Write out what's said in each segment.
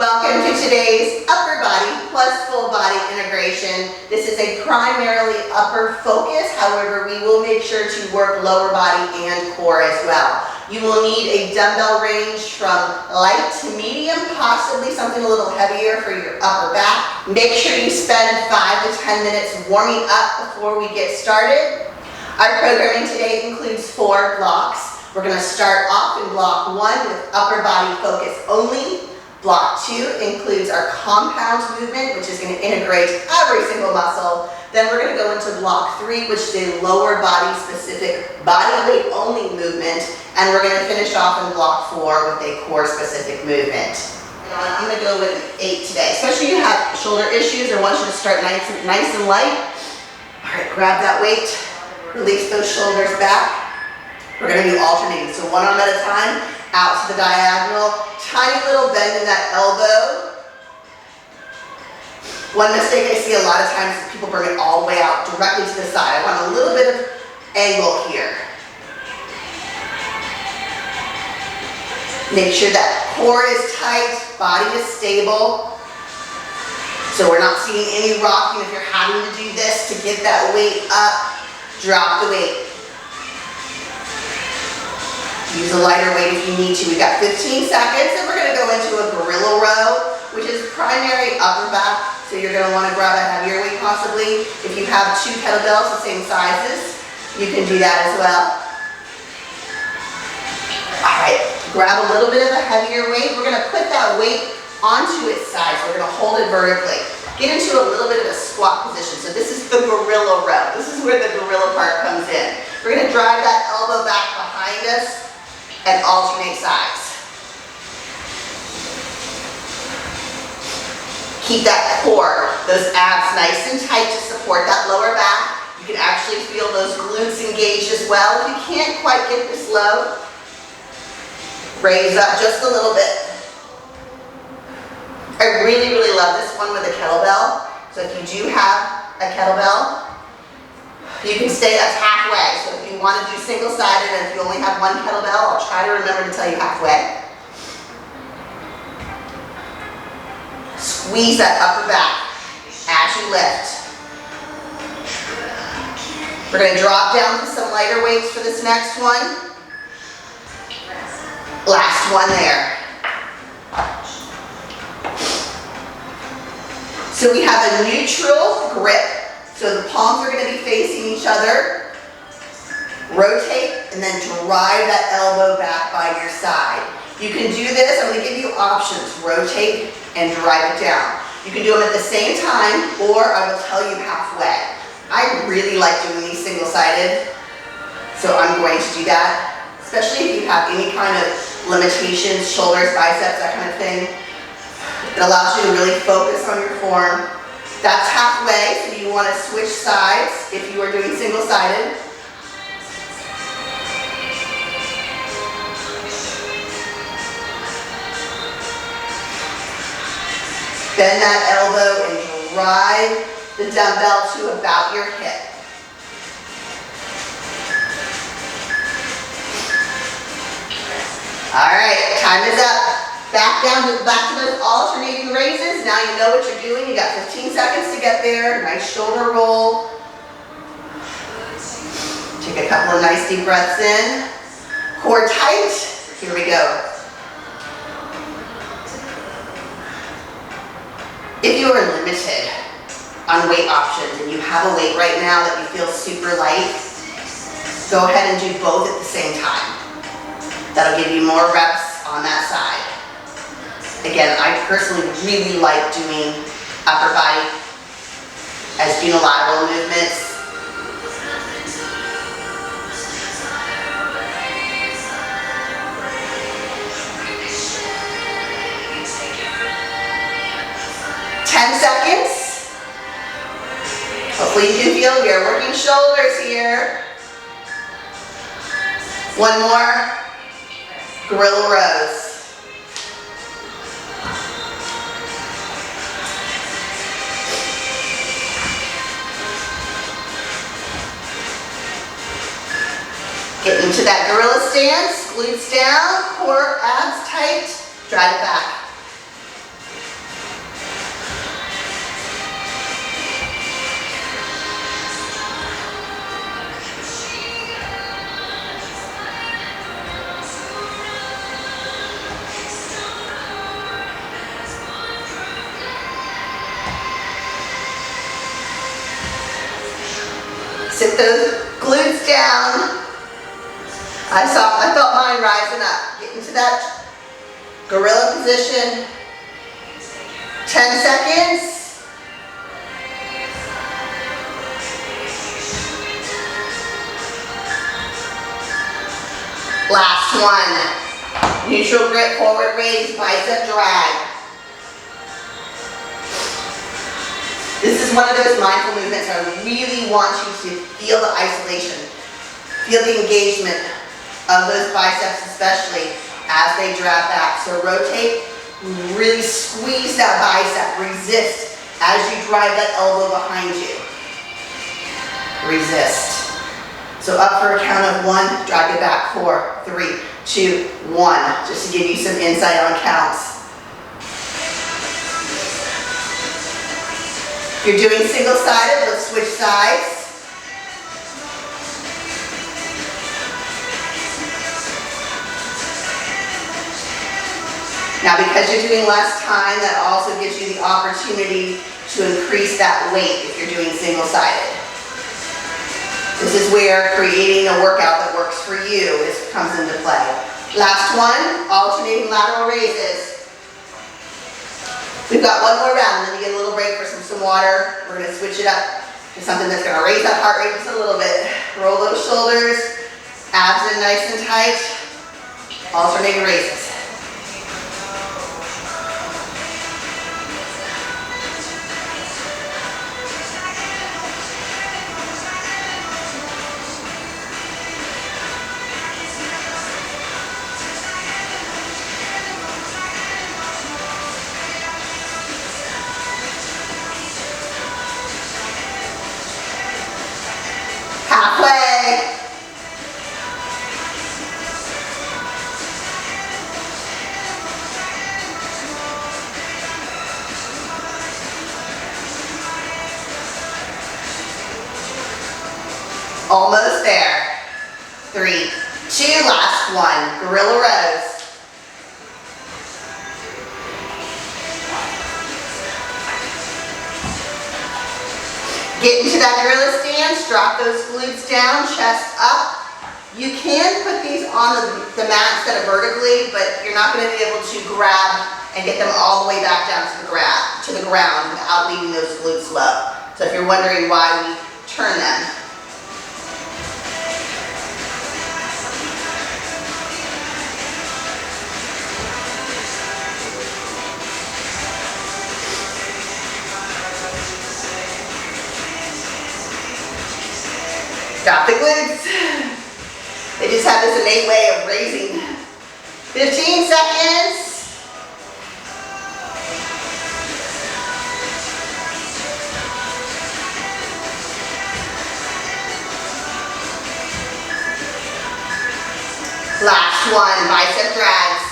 Welcome to today's upper body plus full body integration. This is a primarily upper focus, however, we will make sure to work lower body and core as well. You will need a dumbbell range from light to medium, possibly something a little heavier for your upper back. Make sure you spend 5 to 10 minutes warming up before we get started. Our programming today includes 4 blocks. We're going to start off in block 1 with upper body focus only. Block 2 includes our compound movement, which is going to integrate every single muscle. Then we're going to go into block 3, which is a lower body specific, body weight only movement. And we're going to finish off in block 4 with a core specific movement. I'm going to go with 8 today, especially if you have shoulder issues or want you to start nice and light. All right, grab that weight, release those shoulders back. We're going to do alternating, so one arm at a time, out to the diagonal, tiny little bend in that elbow. One mistake I see a lot of times is people bring it all the way out directly to the side. I want a little bit of angle here. Make sure that core is tight, body is stable. So we're not seeing any rocking. If you're having to do this to get that weight up, drop the weight. Use a lighter weight if you need to. We've got 15 seconds and we're going to go into a gorilla row, which is primary upper back. So you're going to want to grab a heavier weight possibly. If you have 2 kettlebells the same sizes, you can do that as well. All right, grab a little bit of a heavier weight. We're going to put that weight onto its side. So we're going to hold it vertically. Get into a little bit of a squat position. So this is the gorilla row. This is where the gorilla part comes in. We're going to drive that elbow back behind us and alternate sides. Keep that core, those abs nice and tight to support that lower back. You can actually feel those glutes engaged as well. If you can't quite get this low, raise up just a little bit. I really love this one with a kettlebell. So if you do have a kettlebell, you can stay up halfway. So if you want to do single-sided and if you only have 1 kettlebell, I'll try to remember to tell you halfway. Squeeze that upper back as you lift. We're going to drop down to some lighter weights for this next one. Last one there. So we have a neutral grip. So the palms are going to be facing each other. Rotate and then drive that elbow back by your side. You can do this. I'm going to give you options. Rotate and drive it down. You can do them at the same time or I will tell you halfway. I really like doing these single-sided, so I'm going to do that. Especially if you have any kind of limitations, shoulders, biceps, that kind of thing. It allows you to really focus on your form. That's halfway, so you want to switch sides if you are doing single-sided. Bend that elbow and drive the dumbbell to about your hip. All right, time is up. Back to those alternating raises. Now you know what you're doing. You got 15 seconds to get there. Nice shoulder roll. Take a couple of nice deep breaths in. Core tight. Here we go. If you are limited on weight options and you have a weight right now that you feel super light, go ahead and do both at the same time. That'll give you more reps on that side. Again, I personally really like doing upper body as unilateral movements. Seconds. Hopefully you can feel we are working shoulders here. One more. Gorilla rows. Get into that gorilla stance, glutes down, core abs tight, drive it back. Sit those glutes down. I felt mine rising up. Get into that gorilla position. 10 seconds. Last one. Neutral grip, forward raise, bicep drag. This is one of those mindful movements I really want you to feel the isolation, feel the engagement of those biceps, especially as they drag back. So rotate, really squeeze that bicep, resist as you drive that elbow behind you. Resist. So up for a count of 1, drag it back, 4, 3, 2, 1, just to give you some insight on counts. If you're doing single-sided, let's switch sides. Now because you're doing less time, that also gives you the opportunity to increase that weight if you're doing single-sided. This is where creating a workout that works for you comes into play. Last one, alternating lateral raises. We've got one more round, and then you get a little break for some water. We're going to switch it up to something that's going to raise that heart rate just a little bit. Roll those shoulders, abs in nice and tight. Alternating raises. Halfway. Almost there. 3, 2, last one. Gorilla rows. Get into that gorilla stance, drop those glutes down, chest up. You can put these on the mat instead of vertically, but you're not going to be able to grab and get them all the way back down to the ground without leaving those glutes low. So if you're wondering why we turn them. Drop the glutes. They just have this innate way of raising. 15 seconds. Last one, bicep drags.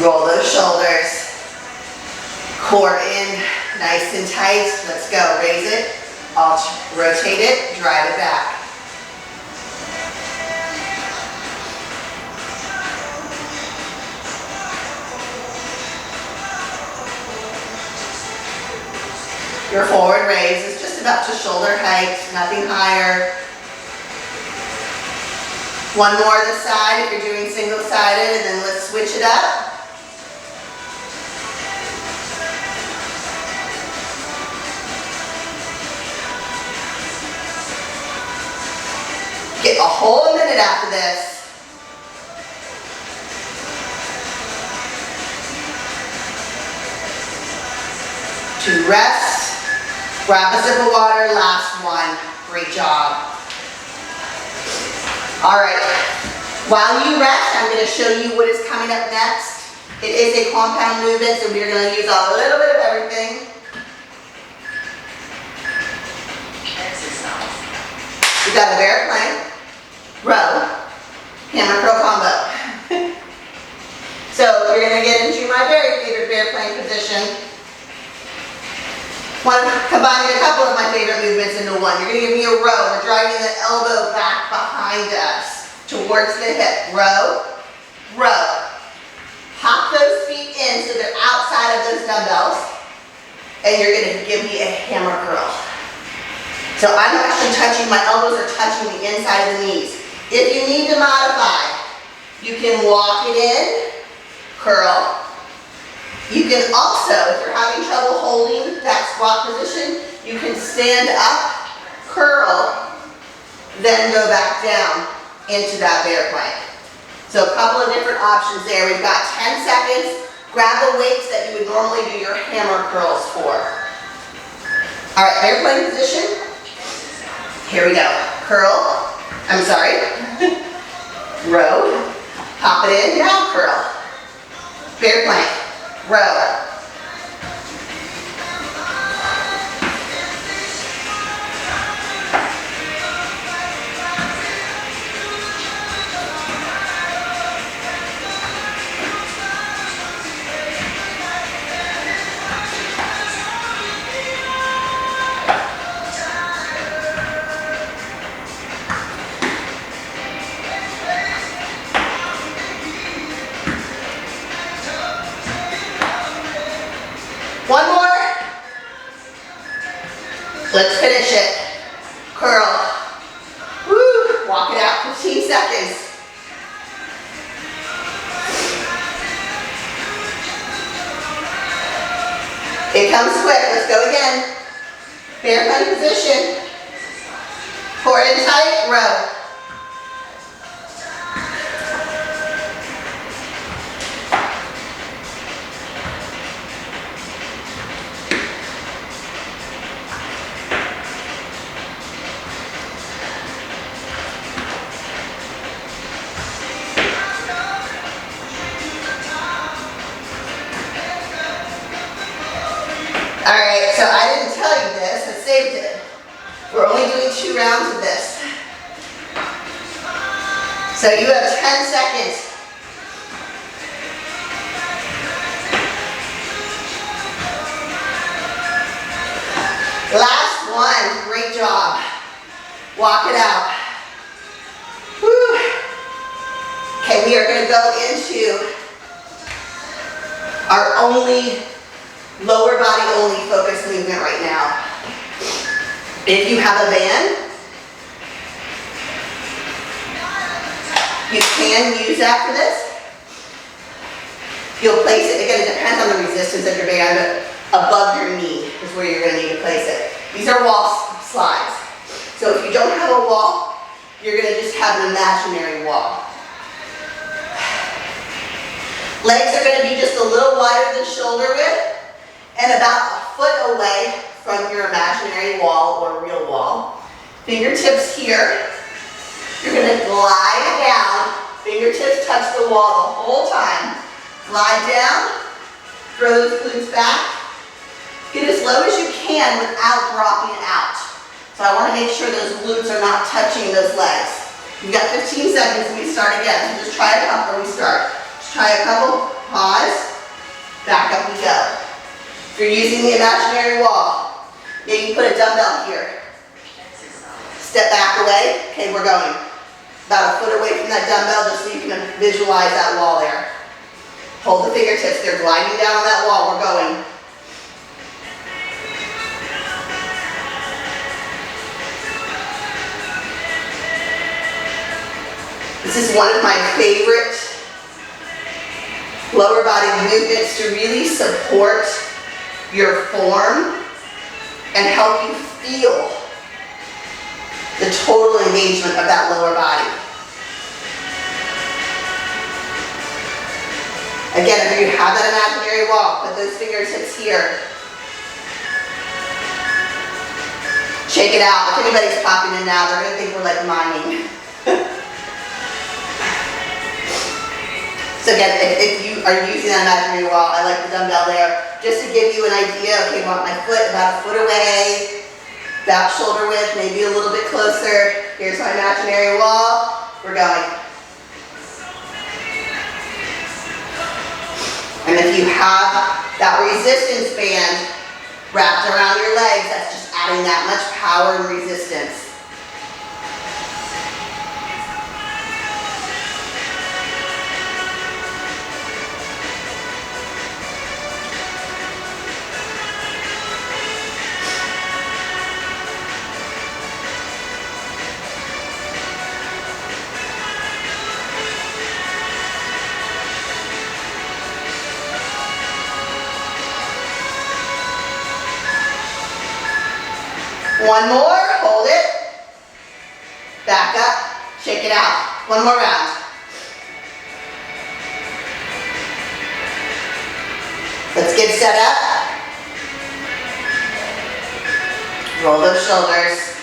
Roll those shoulders. Core in, nice and tight. Let's go. Raise it, rotate it, drive it back. Your forward raise is just about to shoulder height, nothing higher. One more this side if you're doing single-sided, and then let's switch it up. Get a whole minute after this. To rest, grab a sip of water, last one. Great job. All right, while you rest, I'm going to show you what is coming up next. It is a compound movement, so we're going to use a little bit of everything. We've got a bear plank, row, hammer curl combo. So we're going to get into my very favorite bear plank position. Combining a couple of my favorite movements into one. You're going to give me a row. We're driving the elbow back behind us towards the hip. Row, row. Hop those feet in so they're outside of those dumbbells. And you're gonna give me a hammer curl. So I'm actually touching, my elbows are touching the inside of the knees. If you need to modify, you can walk it in, curl. You can also, if you're having trouble holding that squat position, you can stand up, curl, then go back down into that bear plank. So a couple of different options there. We've got 10 seconds. Grab the weights that you would normally do your hammer curls for. All right, bear plank position. Here we go. Curl, I'm sorry, row, pop it in, now curl. Bear plank, row. One more. Let's finish it. Curl. Woo. Walk it out, 15 seconds. It comes quick. Let's go again. Bear plank position. Core in tight, row. All right, so I didn't tell you this, I saved it. We're only doing 2 rounds of this. So you have 10 seconds. Last one, great job. Walk it out. Woo. Okay, we are gonna go into our only lower body only focus movement right now. If you have a band, you can use that for this. You'll place it, again, it depends on the resistance of your band, but above your knee is where you're gonna need to place it. These are wall slides. So if you don't have a wall, you're gonna just have an imaginary wall. Legs are gonna be just a little wider than shoulder width, and about a foot away from your imaginary wall or real wall. Fingertips here. You're gonna glide down. Fingertips touch the wall the whole time. Glide down. Throw those glutes back. Get as low as you can without dropping it out. So I wanna make sure those glutes are not touching those legs. You've got 15 seconds and we start again. So just try a couple, we start. Just try a couple, pause, back up we go. If you're using the imaginary wall, maybe put a dumbbell here. Step back away. Okay, we're going. About a foot away from that dumbbell just so you can visualize that wall there. Hold the fingertips. They're gliding down on that wall. We're going. This is one of my favorite lower body movements to really support your form and help you feel the total engagement of that lower body. Again, if you have that imaginary wall, put those fingertips here. Shake it out. If anybody's popping in now, they're going to think we're like miming. So again, if you are using that imaginary wall, I like the dumbbell there, just to give you an idea. Okay, I want my foot about a foot away, about shoulder width, maybe a little bit closer. Here's my imaginary wall. We're going. And if you have that resistance band wrapped around your legs, that's just adding that much power and resistance. One more, hold it. Back up, shake it out. One more round. Let's get set up. Roll those shoulders.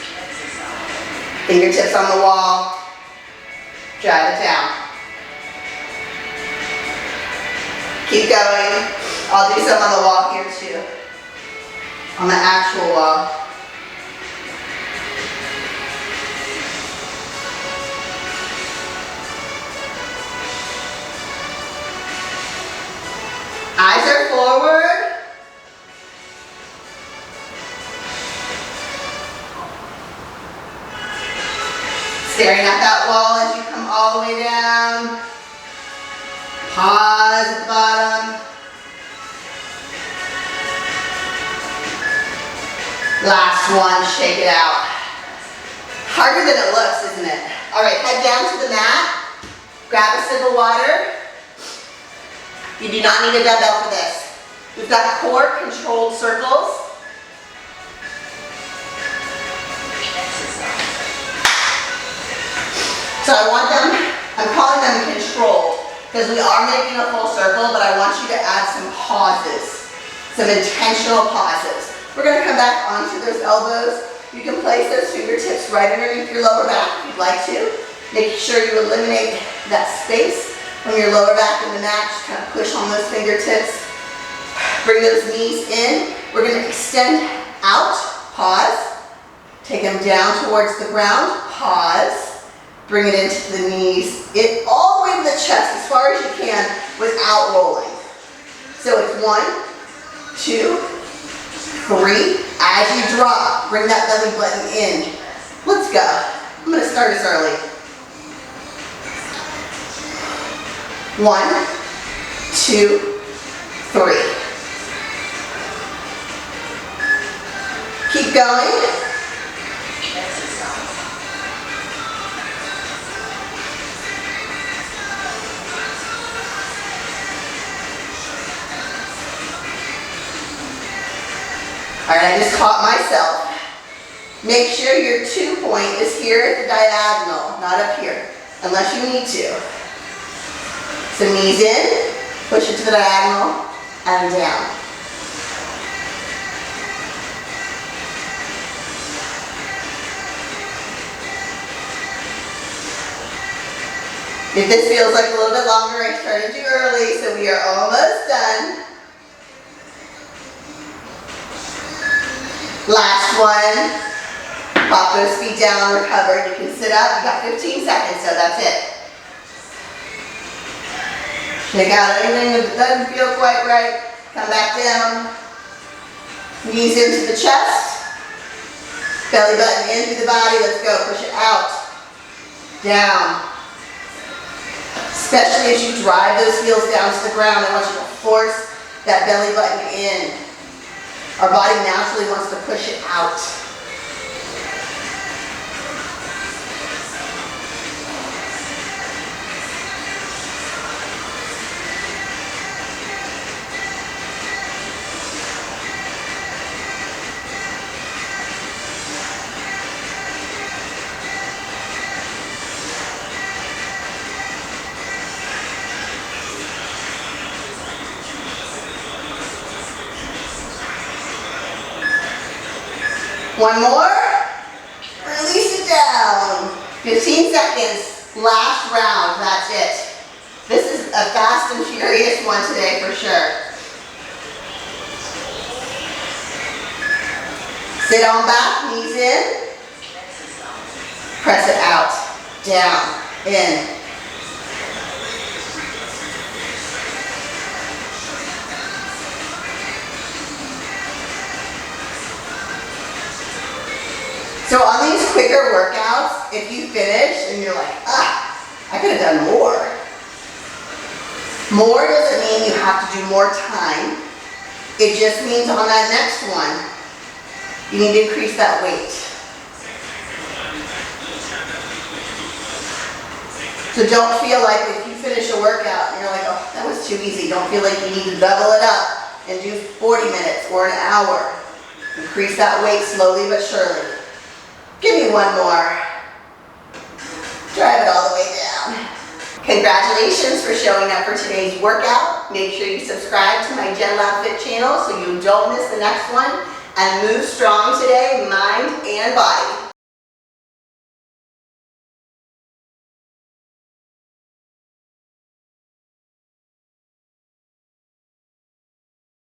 Fingertips on the wall. Drive it down. Keep going. I'll do some on the wall here too. On the actual wall. Eyes are forward. Staring at that wall as you come all the way down. Pause at the bottom. Last one, shake it out. Harder than it looks, isn't it? All right, head down to the mat. Grab a sip of water. You do not need a dumbbell for this. We've got core controlled circles. So I want them, I'm calling them controlled because we are making a full circle, but I want you to add some pauses, some intentional pauses. We're going to come back onto those elbows. You can place those fingertips right underneath your lower back if you'd like to. Make sure you eliminate that space from your lower back in the mat. Just kind of push on those fingertips. Bring those knees in. We're going to extend out, pause. Take them down towards the ground, pause. Bring it into the knees, all the way to the chest as far as you can without rolling. So it's 1, 2, 3. As you drop, bring that belly button in. Let's go. I'm going to start us early. 1, 2, 3. Keep going. All right, I just caught myself. Make sure your 2 point is here at the diagonal, not up here, unless you need to. So knees in, push it to the diagonal, and down. If this feels like a little bit longer, I started too early, so we are almost done. Last one. Pop those feet down, recover. You can sit up. You got 15 seconds, so that's it. Shake out anything that doesn't feel quite right. Come back down. Knees into the chest. Belly button into the body. Let's go. Push it out. Down. Especially as you drive those heels down to the ground, I want you to force that belly button in. Our body naturally wants to push it out. One more. Release it down. 15 seconds. Last round. That's it. This is a fast and furious one today for sure. Sit on back. Knees in. Press it out. Down. In. So on these quicker workouts, if you finish and you're like, I could have done more. More doesn't mean you have to do more time. It just means on that next one, you need to increase that weight. So don't feel like if you finish a workout and you're like, oh, that was too easy. Don't feel like you need to double it up and do 40 minutes or an hour. Increase that weight slowly but surely. one more. Drive it all the way down. Congratulations for showing up for today's workout. Make sure you subscribe to my Jenn Fit channel so you don't miss the next one. And move strong today, mind and body.